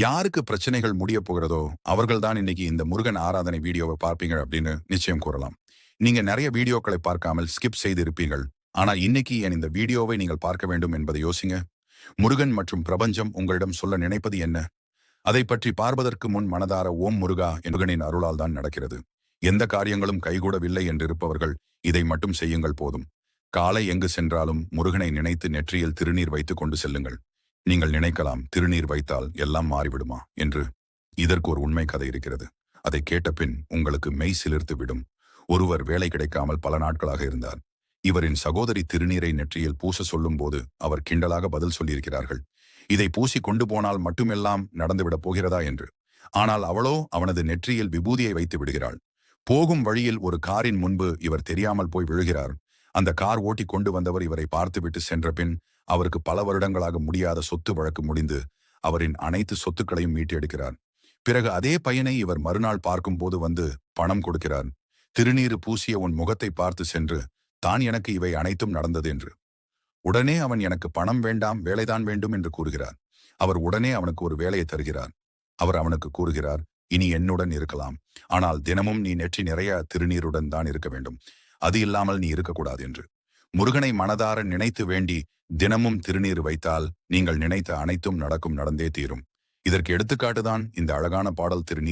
யாருக்கு பிரச்சனைகள் முடிய போகிறதோ அவர்கள் தான் இன்னைக்கு இந்த முருகன் ஆராதனை வீடியோவை பார்ப்பீங்க அப்படின்னு நிச்சயம் கூறலாம். நீங்க நிறைய வீடியோக்களை பார்க்காமல் ஸ்கிப் செய்து இருப்பீர்கள். ஆனா இன்னைக்கு என் இந்த வீடியோவை நீங்கள் பார்க்க வேண்டும் என்பதை யோசிங்க. முருகன் மற்றும் பிரபஞ்சம் உங்களிடம் சொல்ல நினைப்பது என்ன? அதை பற்றி பார்ப்பதற்கு முன் மனதார ஓம் முருகா முருகனின் அருளால் தான் நடக்கிறது. எந்த காரியங்களும் கைகூடவில்லை என்றிருப்பவர்கள் இதை மட்டும் செய்யுங்கள் போதும். காலை எங்கு சென்றாலும் முருகனை நினைத்து நெற்றியில் திருநீர் வைத்துக் கொண்டு செல்லுங்கள். நீங்கள் நினைக்கலாம், திருநீர் வைத்தால் எல்லாம் மாறிவிடுமா என்று. இதற்கு ஒரு உண்மை கதை இருக்கிறது. அதை கேட்ட பின் உங்களுக்கு மெய் சிலிர்த்து விடும். ஒருவர் வேலை கிடைக்காமல் பல நாட்களாக இருந்தார். இவரின் சகோதரி திருநீரை நெற்றியில் பூச சொல்லும் போது அவர் கிண்டலாக பதில் சொல்லியிருக்கிறார்கள், இதை பூசி கொண்டு போனால் மட்டுமெல்லாம் நடந்துவிடப் போகிறதா என்று. ஆனால் அவளோ அவனது நெற்றியில் விபூதியை வைத்து விடுகிறாள். போகும் வழியில் ஒரு காரின் முன்பு இவர் தெரியாமல் போய் விழுகிறார். அந்த கார் ஓட்டி கொண்டு வந்தவர் இவரை பார்த்துவிட்டு சென்ற பின் அவருக்கு பல வருடங்களாக முடியாத சொத்து வழக்கு முடிந்து அவரின் அனைத்து சொத்துக்களையும் மீட்டெடுக்கிறார். பிறகு அதே பையனை இவர் மறுநாள் பார்க்கும் போது வந்து பணம் கொடுக்கிறார். திருநீறு பூசிய உன் முகத்தை பார்த்து சென்று தான் எனக்கு இவை அனைத்தும் நடந்தது என்று. உடனே அவன் எனக்கு பணம் வேண்டாம், வேலைதான் வேண்டும் என்று கூறுகிறார். அவர் உடனே அவனுக்கு ஒரு வேலையை தருகிறார். அவர் அவனுக்கு கூறுகிறார், இனி என்னுடன் இருக்கலாம், ஆனால் தினமும் நீ நெற்றி நிறைய திருநீருடன் தான் இருக்க வேண்டும், அது இல்லாமல் நீ இருக்கக்கூடாது என்று. முருகனை மனதார நினைத்து வேண்டி தினமும் திருநீர் வைத்தால் நீங்கள் நினைத்த அனைத்தும் நடந்தே தீரும். இதற்கு எடுத்துக்காட்டுதான் இந்த அழகான பாடல் திருநீர்.